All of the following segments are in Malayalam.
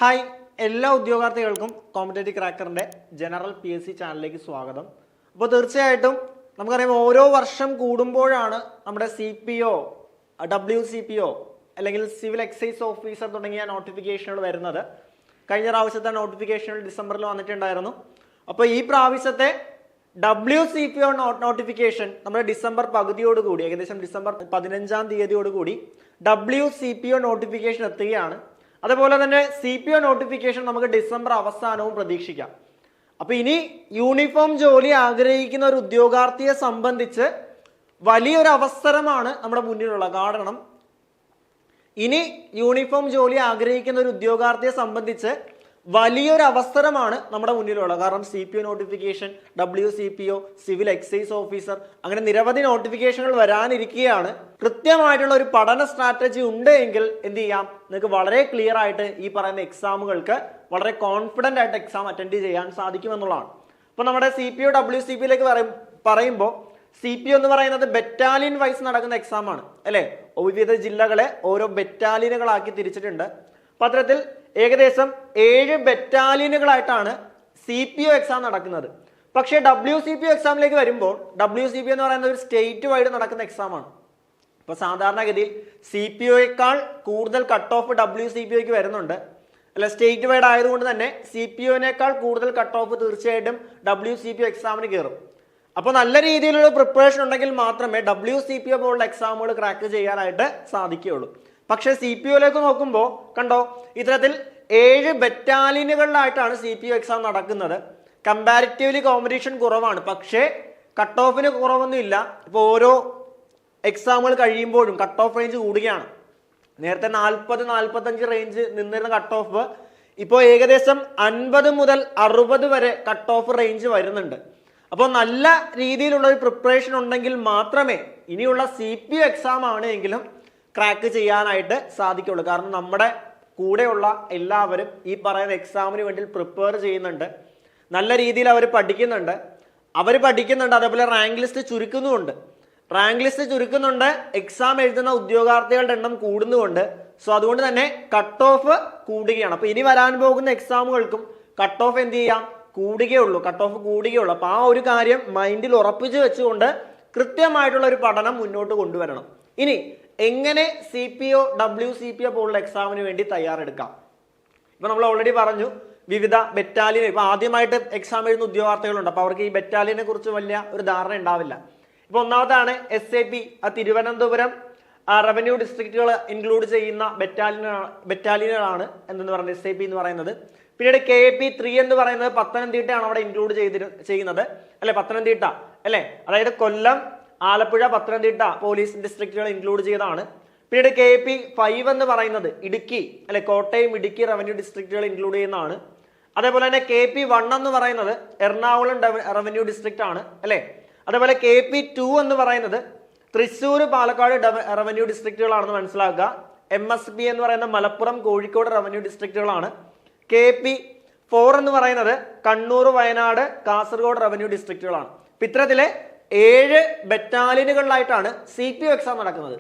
ഹായ്, എല്ലാ ഉദ്യോഗാർത്ഥികൾക്കും കോമ്പറ്റേറ്റീവ് ക്രാക്കറിൻ്റെ ജനറൽ PSC ചാനലിലേക്ക് സ്വാഗതം. അപ്പോൾ തീർച്ചയായിട്ടും നമുക്കറിയാം, ഓരോ വർഷം കൂടുമ്പോഴാണ് നമ്മുടെ CPO, WCPO അല്ലെങ്കിൽ സിവിൽ എക്സൈസ് ഓഫീസർ തുടങ്ങിയ നോട്ടിഫിക്കേഷനുകൾ വരുന്നത്. കഴിഞ്ഞ പ്രാവശ്യത്തെ നോട്ടിഫിക്കേഷനുകൾ ഡിസംബറിൽ വന്നിട്ടുണ്ടായിരുന്നു. അപ്പോൾ ഈ പ്രാവശ്യത്തെ WCPO നോട്ടിഫിക്കേഷൻ നമ്മുടെ ഡിസംബർ പകുതിയോടുകൂടി, ഏകദേശം ഡിസംബർ 15-ാം തീയതിയോടുകൂടി WCPO നോട്ടിഫിക്കേഷൻ എത്തുകയാണ്. അതുപോലെ തന്നെ CPO നോട്ടിഫിക്കേഷൻ നമുക്ക് ഡിസംബർ അവസാനവും പ്രതീക്ഷിക്കാം. അപ്പൊ ഇനി യൂണിഫോം ജോലി ആഗ്രഹിക്കുന്ന ഒരു ഉദ്യോഗാർത്ഥിയെ സംബന്ധിച്ച് വലിയൊരു അവസരമാണ് നമ്മുടെ മുന്നിലുള്ളത്. കാരണം ഇനി യൂണിഫോം ജോലി ആഗ്രഹിക്കുന്ന ഒരു ഉദ്യോഗാർത്ഥിയെ സംബന്ധിച്ച് വലിയൊരു അവസരമാണ് നമ്മുടെ മുന്നിലുള്ളത്. കാരണം CPO notification, WCPO, civil excise officer, അങ്ങനെ നിരവധി നോട്ടിഫിക്കേഷനുകൾ വരാനിരിക്കുകയാണ്. കൃത്യമായിട്ടുള്ള ഒരു പഠന സ്ട്രാറ്റജി ഉണ്ട് എങ്കിൽ എന്ത് ചെയ്യാം, നിങ്ങൾക്ക് വളരെ ക്ലിയർ ആയിട്ട് ഈ പറയുന്ന എക്സാമുകൾക്ക് വളരെ കോൺഫിഡന്റ് ആയിട്ട് എക്സാം അറ്റൻഡ് ചെയ്യാൻ സാധിക്കുമെന്നുള്ളതാണ്. അപ്പൊ നമ്മുടെ CPO WCPയിലേക്ക് പറയുമ്പോൾ CPO എന്ന് പറയുന്നത് ബറ്റാലിയൻ വൈസ് നടക്കുന്ന എക്സാം ആണ്, അല്ലെ? വിവിധ ജില്ലകളെ ഓരോ ബറ്റാലിയനുകളാക്കി തിരിച്ചിട്ടുണ്ട്. പത്രത്തിൽ ഏകദേശം 7 ബറ്റാലിയനുകളായിട്ടാണ് CPO എക്സാം നടക്കുന്നത്. പക്ഷേ WCPO എക്സാമിലേക്ക് വരുമ്പോൾ WCPO എന്ന് പറയുന്നത് ഒരു സ്റ്റേറ്റ് വൈഡ് നടക്കുന്ന എക്സാം ആണ്. ഇപ്പൊ സാധാരണഗതിയിൽ CPOയേക്കാൾ കൂടുതൽ കട്ട് ഓഫ് WCPOയ്ക്ക് വരുന്നുണ്ട്, അല്ല? സ്റ്റേറ്റ് വൈഡ് ആയതുകൊണ്ട് തന്നെ CPOനേക്കാൾ കൂടുതൽ കട്ട് ഓഫ് തീർച്ചയായിട്ടും WCPO എക്സാമിന് കയറും. അപ്പോൾ നല്ല രീതിയിലുള്ള പ്രിപ്പറേഷൻ ഉണ്ടെങ്കിൽ മാത്രമേ WCPO പോലുള്ള എക്സാമുകൾ ക്രാക്ക് ചെയ്യാനായിട്ട് സാധിക്കുകയുള്ളൂ. പക്ഷെ CPOയിലേക്ക് നോക്കുമ്പോൾ കണ്ടോ, ഇത്തരത്തിൽ 7 ബറ്റാലിയനുകളിലായിട്ടാണ് CPO എക്സാം നടക്കുന്നത്. കമ്പാരിറ്റീവ്ലി കോമ്പറ്റീഷൻ കുറവാണ്, പക്ഷേ കട്ട് ഓഫിന് കുറവൊന്നുമില്ല. ഇപ്പോൾ ഓരോ എക്സാമുകൾ കഴിയുമ്പോഴും കട്ട് ഓഫ് റേഞ്ച് കൂടുകയാണ്. നേരത്തെ 40-45 റേഞ്ച് നിന്നിരുന്ന കട്ട് ഓഫ് ഇപ്പോൾ ഏകദേശം 50 മുതൽ 60 വരെ കട്ട് ഓഫ് റേഞ്ച് വരുന്നുണ്ട്. അപ്പോൾ നല്ല രീതിയിലുള്ള ഒരു പ്രിപ്പറേഷൻ ഉണ്ടെങ്കിൽ മാത്രമേ ഇനിയുള്ള CPO എക്സാം ആണെങ്കിലും ക്രാക്ക് ചെയ്യാനായിട്ട് സാധിക്കുള്ളൂ. കാരണം നമ്മുടെ കൂടെയുള്ള എല്ലാവരും ഈ പറയുന്ന എക്സാമിന് വേണ്ടി പ്രിപ്പയർ ചെയ്യുന്നുണ്ട്, നല്ല രീതിയിൽ അവർ പഠിക്കുന്നുണ്ട്. അതേപോലെ റാങ്ക് ലിസ്റ്റ് ചുരുക്കുന്നുണ്ട്, എക്സാം എഴുതുന്ന ഉദ്യോഗാർത്ഥികളുടെ എണ്ണം കൂടുന്നുമുണ്ട്. സോ അതുകൊണ്ട് തന്നെ കട്ട് ഓഫ് കൂടുകയാണ്. അപ്പൊ ഇനി വരാൻ പോകുന്ന എക്സാമുകൾക്കും കട്ട് ഓഫ് എന്ത് ചെയ്യാം, കൂടുകയുള്ളൂ. അപ്പൊ ആ ഒരു കാര്യം മൈൻഡിൽ ഉറപ്പിച്ചു വെച്ചുകൊണ്ട് കൃത്യമായിട്ടുള്ള ഒരു പഠനം മുന്നോട്ട് കൊണ്ടുവരണം. ഇനി എങ്ങനെ CPO WCPO പോലുള്ള എക്സാമിന് വേണ്ടി തയ്യാറെടുക്കാം? ഇപ്പൊ നമ്മൾ ഓൾറെഡി പറഞ്ഞു, വിവിധ ബറ്റാലിയൻ. ഇപ്പൊ ആദ്യമായിട്ട് എക്സാം എഴുതുന്ന ഉദ്യോഗാർത്ഥികളുണ്ട്, അപ്പൊ അവർക്ക് ഈ ബറ്റാലിയനെ കുറിച്ച് വലിയ ഒരു ധാരണ ഉണ്ടാവില്ല. ഇപ്പൊ ഒന്നാമതാണ് SAP, തിരുവനന്തപുരം റവന്യൂ ഡിസ്ട്രിക്റ്റുകൾ ഇൻക്ലൂഡ് ചെയ്യുന്ന ബറ്റാലിയനുകളാണ് എന്തെന്ന് പറയുന്നത് SAP എന്ന് പറയുന്നത്. പിന്നീട് KP3 എന്ന് പറയുന്നത് പത്തനംതിട്ടയാണ് അവിടെ ഇൻക്ലൂഡ് ചെയ്യുന്നത്, അല്ലെ? പത്തനംതിട്ട, അല്ലെ? അതായത് കൊല്ലം, ആലപ്പുഴ, പത്തനംതിട്ട പോലീസ് ഡിസ്ട്രിക്റ്റുകൾ ഇൻക്ലൂഡ് ചെയ്തതാണ്. പിന്നീട് KP5 എന്ന് പറയുന്നത് ഇടുക്കി, അല്ലെ? കോട്ടയം, ഇടുക്കി റവന്യൂ ഡിസ്ട്രിക്റ്റുകൾ ഇൻക്ലൂഡ് ചെയ്യുന്നതാണ്. അതേപോലെ തന്നെ KP1 എന്ന് പറയുന്നത് എറണാകുളം റവന്യൂ ഡിസ്ട്രിക്റ്റ് ആണ്, അല്ലെ? അതേപോലെ KP2 എന്ന് പറയുന്നത് തൃശ്ശൂർ, പാലക്കാട് റവന്യൂ ഡിസ്ട്രിക്റ്റുകളാണെന്ന് മനസ്സിലാക്കുക. MSP എന്ന് പറയുന്ന മലപ്പുറം, കോഴിക്കോട് റവന്യൂ ഡിസ്ട്രിക്റ്റുകളാണ്. KP4 എന്ന് പറയുന്നത് കണ്ണൂർ, വയനാട്, കാസർഗോഡ് റവന്യൂ ഡിസ്ട്രിക്റ്റുകളാണ്. ഇത്തരത്തിലെ 7 ബറ്റാലിയനുകളിലായിട്ടാണ് CPO എക്സാം നടക്കുന്നത്.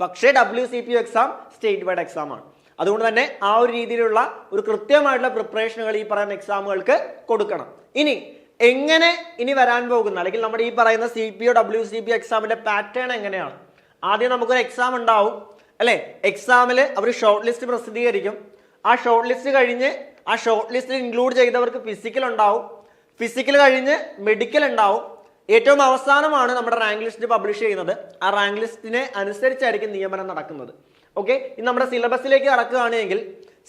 പക്ഷേ WCPO exam state wide exam ആണ്. അതുകൊണ്ട് തന്നെ ആ ഒരു രീതിയിലുള്ള ഒരു കൃത്യമായിട്ടുള്ള പ്രിപ്പറേഷനുകൾ ഈ പറയുന്ന എക്സാമുകൾക്ക് കൊടുക്കണം. ഇനി വരാൻ പോകുന്ന, അല്ലെങ്കിൽ നമ്മുടെ ഈ പറയുന്ന CPO WCPO എക്സാമിന്റെ പാറ്റേൺ എങ്ങനെയാണ്? ആദ്യം നമുക്കൊരു എക്സാം ഉണ്ടാവും, അല്ലെ? എക്സാമിൽ അവർ ഷോർട്ട് ലിസ്റ്റ് പ്രസിദ്ധീകരിക്കും. ആ ഷോർട്ട് ലിസ്റ്റ് കഴിഞ്ഞ് ആ ഷോർട്ട് ലിസ്റ്റിൽ ഇൻക്ലൂഡ് ചെയ്തവർക്ക് ഫിസിക്കൽ ഉണ്ടാവും. ഫിസിക്കൽ കഴിഞ്ഞ് മെഡിക്കൽ ഉണ്ടാവും. ഏറ്റവും അവസാനമാണ് നമ്മുടെ റാങ്ക് ലിസ്റ്റ് പബ്ലിഷ് ചെയ്യുന്നത്. ആ റാങ്ക് ലിസ്റ്റിനെ അനുസരിച്ചായിരിക്കും നിയമനം നടക്കുന്നത്. ഓക്കെ, ഇനി നമ്മുടെ സിലബസിലേക്ക് കടക്കുകയാണെങ്കിൽ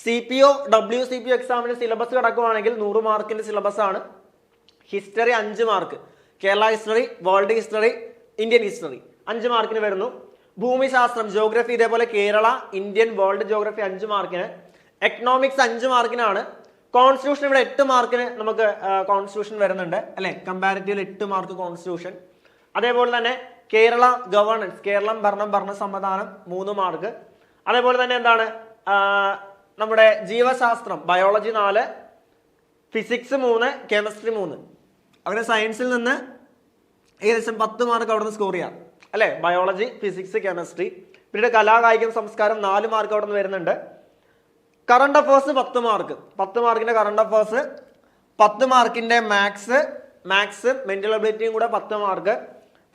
CPO WCPO എക്സാമിന് സിലബസ് കടക്കുകയാണെങ്കിൽ 100 മാർക്കിന്റെ സിലബസ് ആണ്. History 5 mark, Kerala history, world history, Indian history 5 മാർക്കിന് വരുന്നു. ഭൂമിശാസ്ത്രം, ജോഗ്രഫി, ഇതേപോലെ കേരള, ഇന്ത്യൻ, വേൾഡ് ജോഗ്രഫി 5 മാർക്കിന്. എക്കണോമിക്സ് 5 മാർക്കിനാണ്. കോൺസ്റ്റിറ്റ്യൂഷൻ ഇവിടെ 8 മാർക്കിന് നമുക്ക് കോൺസ്റ്റിറ്റ്യൂഷൻ വരുന്നുണ്ട്, അല്ലെ? Comparatively 8 mark constitution. അതേപോലെ തന്നെ കേരള ഗവേണൻസ്, കേരളം ഭരണം, ഭരണ സംവിധാനം 3 മാർക്ക്. അതേപോലെ തന്നെ എന്താണ് നമ്മുടെ ജീവശാസ്ത്രം, ബയോളജി 4, ഫിസിക്സ് 3, കെമിസ്ട്രി 3. അങ്ങനെ സയൻസിൽ നിന്ന് ഏകദേശം 10 മാർക്ക് അവിടെ നിന്ന് സ്കോർ ചെയ്യാം, അല്ലെ? Biology, physics, chemistry. പിന്നീട് കലാകായികം, സംസ്കാരം 4 മാർക്ക് അവിടെ നിന്ന് വരുന്നുണ്ട്. കറണ്ട് അഫേഴ്സ് 10 മാർക്ക്, 10 മാർക്കിന്റെ കറണ്ട് അഫേഴ്സ്, 10 മാർക്കിന്റെ മാത്സ് മെന്റൽ എബിലിറ്റിയും കൂടെ 10 മാർക്ക്,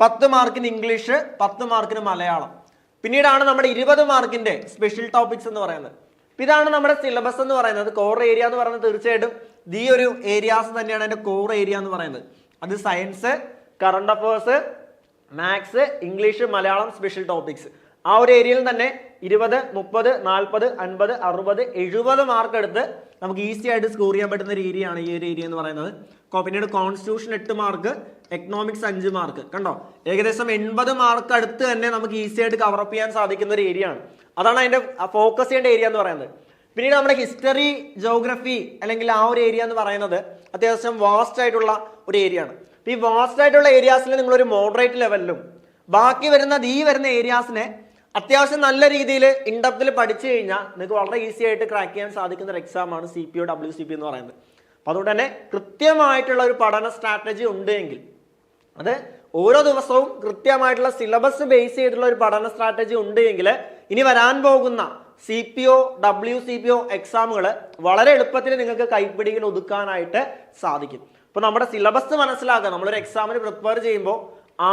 10 മാർക്കിന് ഇംഗ്ലീഷ്, 10 മാർക്കിന് മലയാളം. പിന്നീടാണ് നമ്മുടെ 20 മാർക്കിന്റെ സ്പെഷ്യൽ ടോപ്പിക്സ് എന്ന് പറയുന്നത്. ഇതാണ് നമ്മുടെ സിലബസ് എന്ന് പറയുന്നത്. കോർ ഏരിയ എന്ന് പറയുന്നത് തീർച്ചയായിട്ടും ഈ ഒരു ഏരിയാസ് തന്നെയാണ് അതിന്റെ കോർ ഏരിയ എന്ന് പറയുന്നത്. അത് science, current affairs, maths, English, Malayalam, special topics. ആ ഒരു ഏരിയയിൽ തന്നെ 20, 30, 40, 50, 60, 70 മാർക്ക് എടുത്ത് നമുക്ക് ഈസി ആയിട്ട് സ്കോർ ചെയ്യാൻ പറ്റുന്ന ഒരു ഏരിയയാണ് ഈ ഒരു ഏരിയ എന്ന് പറയുന്നത്. പിന്നീട് കോൺസ്റ്റിറ്റ്യൂഷൻ 8 മാർക്ക്, എക്കണോമിക്സ് 5 മാർക്ക്. കണ്ടോ, ഏകദേശം 80 മാർക്ക് അടുത്ത് തന്നെ നമുക്ക് ഈസി ആയിട്ട് കവറപ്പ് ചെയ്യാൻ സാധിക്കുന്ന ഒരു ഏരിയ ആണ്. അതാണ് അതിന്റെ ഫോക്കസ് ചെയ്യേണ്ട ഏരിയ എന്ന് പറയുന്നത്. പിന്നീട് നമ്മുടെ ഹിസ്റ്ററി, ജോഗ്രഫി അല്ലെങ്കിൽ ആ ഒരു ഏരിയ എന്ന് പറയുന്നത് അത്യാവശ്യം വാസ്റ്റ് ആയിട്ടുള്ള ഒരു ഏരിയ ആണ്. ഈ വാസ്റ്റ് ആയിട്ടുള്ള ഏരിയാസിൽ നിങ്ങളൊരു മോഡറേറ്റ് ലെവലിലും ബാക്കി വരുന്ന ഏരിയാസിനെ അത്യാവശ്യം നല്ല രീതിയിൽ ഇൻഡെപ്തിൽ പഠിച്ചു കഴിഞ്ഞാൽ നിങ്ങൾക്ക് വളരെ ഈസി ആയിട്ട് ക്രാക്ക് ചെയ്യാൻ സാധിക്കുന്ന ഒരു എക്സാം ആണ് CPO WCP എന്ന് പറയുന്നത്. അപ്പൊ അതുകൊണ്ട് തന്നെ കൃത്യമായിട്ടുള്ള ഒരു പഠന സ്ട്രാറ്റജി ഉണ്ടെങ്കിൽ, അത് ഓരോ ദിവസവും കൃത്യമായിട്ടുള്ള സിലബസ് ബേസ് ചെയ്തിട്ടുള്ള ഒരു പഠന സ്ട്രാറ്റജി ഉണ്ടെങ്കിൽ ഇനി വരാൻ പോകുന്ന CPO WCPO എക്സാമുകൾ വളരെ എളുപ്പത്തിൽ നിങ്ങൾക്ക് കൈപ്പിടിയിൽ ഒതുക്കാനായിട്ട് സാധിക്കും. അപ്പൊ നമ്മുടെ സിലബസ് മനസ്സിലാക്കുക. നമ്മളൊരു എക്സാമിന് പ്രിപ്പയർ ചെയ്യുമ്പോൾ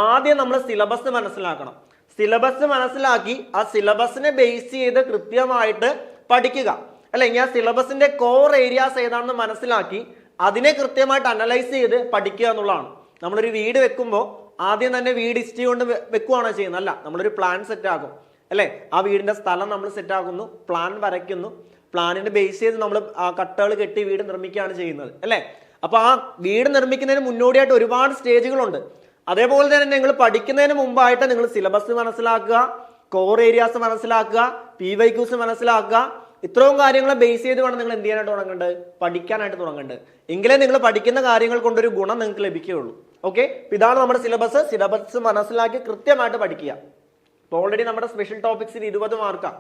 ആദ്യം നമ്മൾ സിലബസ് മനസ്സിലാക്കണം. സിലബസ് മനസ്സിലാക്കി ആ സിലബസിനെ ബേസ് ചെയ്ത് കൃത്യമായിട്ട് പഠിക്കുക. അല്ലെങ്കിൽ ആ സിലബസിന്റെ കോർ ഏരിയാസ് ഏതാണെന്ന് മനസ്സിലാക്കി അതിനെ കൃത്യമായിട്ട് അനലൈസ് ചെയ്ത് പഠിക്കുക എന്നുള്ളതാണ്. നമ്മളൊരു വീട് വെക്കുമ്പോൾ ആദ്യം തന്നെ വീട് ഹിസ്റ്ററി കൊണ്ട് വെക്കുകയാണോ ചെയ്യുന്നത്? അല്ല, നമ്മളൊരു പ്ലാൻ സെറ്റ് ആക്കും അല്ലെ. ആ വീടിന്റെ സ്ഥലം നമ്മൾ സെറ്റ് ആക്കുന്നു, പ്ലാൻ വരയ്ക്കുന്നു, പ്ലാനിനെ ബേസ് ചെയ്ത് നമ്മൾ ആ കട്ടകൾ കെട്ടി വീട് നിർമ്മിക്കുകയാണ് ചെയ്യുന്നത് അല്ലെ. അപ്പൊ ആ വീട് നിർമ്മിക്കുന്നതിന് മുന്നോടിയായിട്ട് ഒരുപാട് സ്റ്റേജുകളുണ്ട്. അതേപോലെ തന്നെ നിങ്ങൾ പഠിക്കുന്നതിന് മുമ്പായിട്ട് നിങ്ങൾ സിലബസ് മനസ്സിലാക്കുക, കോർ ഏരിയാസ് മനസ്സിലാക്കുക, PYQs മനസ്സിലാക്കുക. ഇത്രയും കാര്യങ്ങളെ ബേസ് ചെയ്ത് വേണം നിങ്ങൾ എന്ത് ചെയ്യാനായിട്ട് തുടങ്ങേണ്ടത്? പഠിക്കാനായിട്ട് തുടങ്ങേണ്ടത്. എങ്കിലേ നിങ്ങൾ പഠിക്കുന്ന കാര്യങ്ങൾ കൊണ്ടൊരു ഗുണം നിങ്ങൾക്ക് ലഭിക്കുകയുള്ളൂ. ഓക്കെ, ഇതാണ് നമ്മുടെ സിലബസ് മനസ്സിലാക്കി കൃത്യമായിട്ട് പഠിക്കുക. ഇപ്പോൾ ഓൾറെഡി നമ്മുടെ സ്പെഷ്യൽ ടോപ്പിക്സിന് 20 മാർക്കാണ്.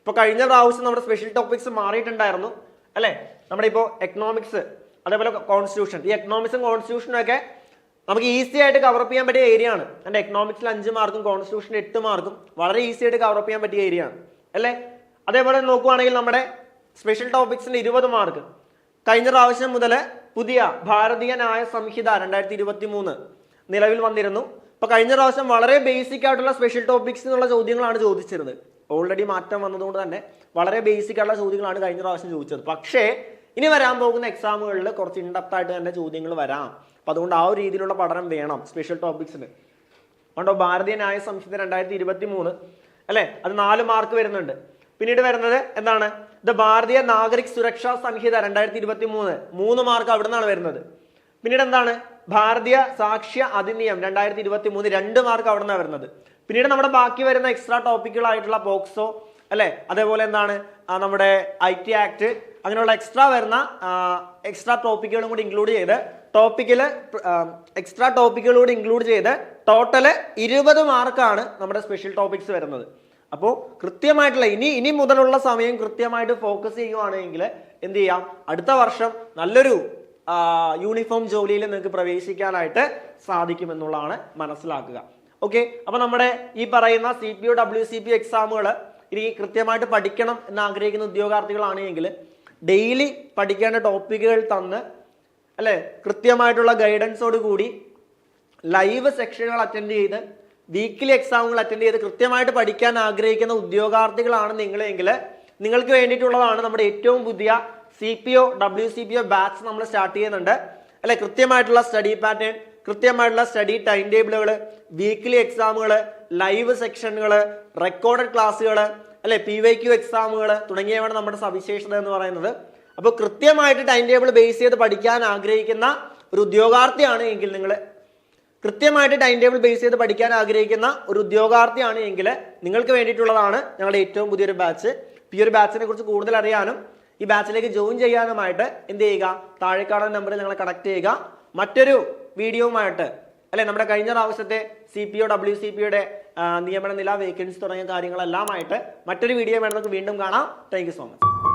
ഇപ്പൊ കഴിഞ്ഞ പ്രാവശ്യം നമ്മുടെ സ്പെഷ്യൽ ടോപ്പിക്സ് മാറിയിട്ടുണ്ടായിരുന്നു അല്ലെ. നമ്മുടെ ഇപ്പോൾ എക്കണോമിക്സ്, അതേപോലെ കോൺസ്റ്റിറ്റ്യൂഷൻ, ഈ എക്കണോമിക്സും കോൺസ്റ്റിറ്റ്യൂഷനും ഒക്കെ നമുക്ക് ഈസി ആയിട്ട് കവറപ്പ് ചെയ്യാൻ പറ്റിയ ഏരിയ ആണ്. എൻ്റെ എക്കണോമിക്സിൽ 5 മാർക്കും കോൺസ്റ്റിറ്റ്യൂഷൻ 8 മാർക്കും വളരെ ഈസി ആയിട്ട് കവറപ്പ് ചെയ്യാൻ പറ്റിയ ഏരിയ ആണ് അല്ലേ. അതേപോലെ നോക്കുവാണെങ്കിൽ നമ്മുടെ സ്പെഷ്യൽ ടോപ്പിക്സിന് 20 മാർക്ക്. കഴിഞ്ഞ പ്രാവശ്യം മുതൽ പുതിയ ഭാരതീയ ന്യായ സംഹിത 2023 നിലവിൽ വന്നിരുന്നു. അപ്പൊ കഴിഞ്ഞ പ്രാവശ്യം വളരെ ബേസിക് ആയിട്ടുള്ള സ്പെഷ്യൽ ടോപ്പിക്സ് എന്നുള്ള ചോദ്യങ്ങളാണ് ചോദിച്ചിരുന്നത്. ഓൾറെഡി മാറ്റം വന്നതുകൊണ്ട് തന്നെ വളരെ ബേസിക് ആയിട്ടുള്ള ചോദ്യങ്ങളാണ് കഴിഞ്ഞ പ്രാവശ്യം ചോദിച്ചത്. പക്ഷേ ഇനി വരാൻ പോകുന്ന എക്സാമുകളിൽ കുറച്ച് ഇൻഡെപ്ത് ആയിട്ട് തന്നെ ചോദ്യങ്ങൾ വരാം. അപ്പൊ അതുകൊണ്ട് ആ ഒരു രീതിയിലുള്ള പഠനം വേണം സ്പെഷ്യൽ ടോപ്പിക്സിന്. അതുകൊണ്ടോ ഭാരതീയ ന്യായ സംഹിത 2023 അല്ലെ, അത് 4 മാർക്ക് വരുന്നുണ്ട്. പിന്നീട് വരുന്നത് എന്താണ്? ഭാരതീയ നാഗരിക് സുരക്ഷാ സംഹിത 2023 3 മാർക്ക് അവിടെ നിന്നാണ് വരുന്നത്. പിന്നീട് എന്താണ്? ഭാരതീയ സാക്ഷ്യ അധിനിയം 2023 2 മാർക്ക് അവിടെ നിന്നാണ് വരുന്നത്. പിന്നീട് നമ്മുടെ ബാക്കി വരുന്ന എക്സ്ട്രാ ടോപ്പിക്കുകളായിട്ടുള്ള പോക്സോ അല്ലെ, അതേപോലെ എന്താണ് നമ്മുടെ IT ആക്ട്, അങ്ങനെയുള്ള എക്സ്ട്രാ ടോപ്പിക്കുകളും കൂടി ഇൻക്ലൂഡ് ചെയ്ത് എക്സ്ട്രാ ടോപ്പിക്കുകളൂടെ ഇൻക്ലൂഡ് ചെയ്ത് ടോട്ടല് 20 മാർക്കാണ് നമ്മുടെ സ്പെഷ്യൽ ടോപ്പിക്സ് വരുന്നത്. അപ്പോൾ കൃത്യമായിട്ടുള്ള ഇനി മുതലുള്ള സമയം കൃത്യമായിട്ട് ഫോക്കസ് ചെയ്യുവാണെങ്കിൽ എന്ത് ചെയ്യാം, അടുത്ത വർഷം നല്ലൊരു യൂണിഫോം ജോലിയിൽ നിങ്ങൾക്ക് പ്രവേശിക്കാനായിട്ട് സാധിക്കുമെന്നുള്ളതാണ് മനസ്സിലാക്കുക. ഓക്കെ, അപ്പൊ നമ്മുടെ ഈ പറയുന്ന CPO WCP എക്സാമുകൾ ഇനി കൃത്യമായിട്ട് പഠിക്കണം എന്ന് ആഗ്രഹിക്കുന്ന ഉദ്യോഗാർത്ഥികളാണെങ്കിൽ ഡെയിലി പഠിക്കേണ്ട ടോപ്പിക്കുകൾ തന്ന് അല്ലെ, കൃത്യമായിട്ടുള്ള ഗൈഡൻസോട് കൂടി ലൈവ് സെക്ഷനുകൾ അറ്റൻഡ് ചെയ്ത് വീക്കിലി എക്സാമുകൾ അറ്റൻഡ് ചെയ്ത് കൃത്യമായിട്ട് പഠിക്കാൻ ആഗ്രഹിക്കുന്ന ഉദ്യോഗാർത്ഥികളാണ് നിങ്ങളെങ്കിൽ നിങ്ങൾക്ക് വേണ്ടിയിട്ടുള്ളതാണ് നമ്മുടെ ഏറ്റവും പുതിയ CPO WCPO ബാച്ച് നമ്മൾ സ്റ്റാർട്ട് ചെയ്യുന്നുണ്ട് അല്ലെ. കൃത്യമായിട്ടുള്ള സ്റ്റഡി പാറ്റേൺ, കൃത്യമായിട്ടുള്ള സ്റ്റഡി ടൈം ടേബിളുകൾ, വീക്കിലി എക്സാമുകൾ, ലൈവ് സെക്ഷനുകൾ, റെക്കോർഡഡ് ക്ലാസ്സുകൾ അല്ലെ, PYQ എക്സാമുകൾ തുടങ്ങിയവയാണ് നമ്മുടെ സവിശേഷത എന്ന് പറയുന്നത്. അപ്പോൾ കൃത്യമായിട്ട് ടൈം ടേബിൾ ബേസ് ചെയ്ത് പഠിക്കാൻ ആഗ്രഹിക്കുന്ന ഒരു ഉദ്യോഗാർത്ഥിയാണ് എങ്കിൽ നിങ്ങൾക്ക് വേണ്ടിയിട്ടുള്ളതാണ് ഞങ്ങളുടെ ഏറ്റവും പുതിയൊരു ബാച്ച്. ഈ ഒരു ബാച്ചിനെ കുറിച്ച് കൂടുതൽ അറിയാനും ഈ ബാച്ചിലേക്ക് ജോയിൻ ചെയ്യാനുമായിട്ട് എന്ത് ചെയ്യുക, താഴെ കാണുന്ന നമ്പറിൽ ഞങ്ങളെ കണക്ട് ചെയ്യുക. മറ്റൊരു വീഡിയോവുമായിട്ട് അല്ലെ, നമ്മുടെ കഴിഞ്ഞ പ്രാവശ്യത്തെ CPO WCPയുടെ നിയമന നില, വേക്കൻസി തുടങ്ങിയ കാര്യങ്ങളെല്ലാമായിട്ട് മറ്റൊരു വീഡിയോ വേണം നമുക്ക് വീണ്ടും കാണാം. Thank you so much.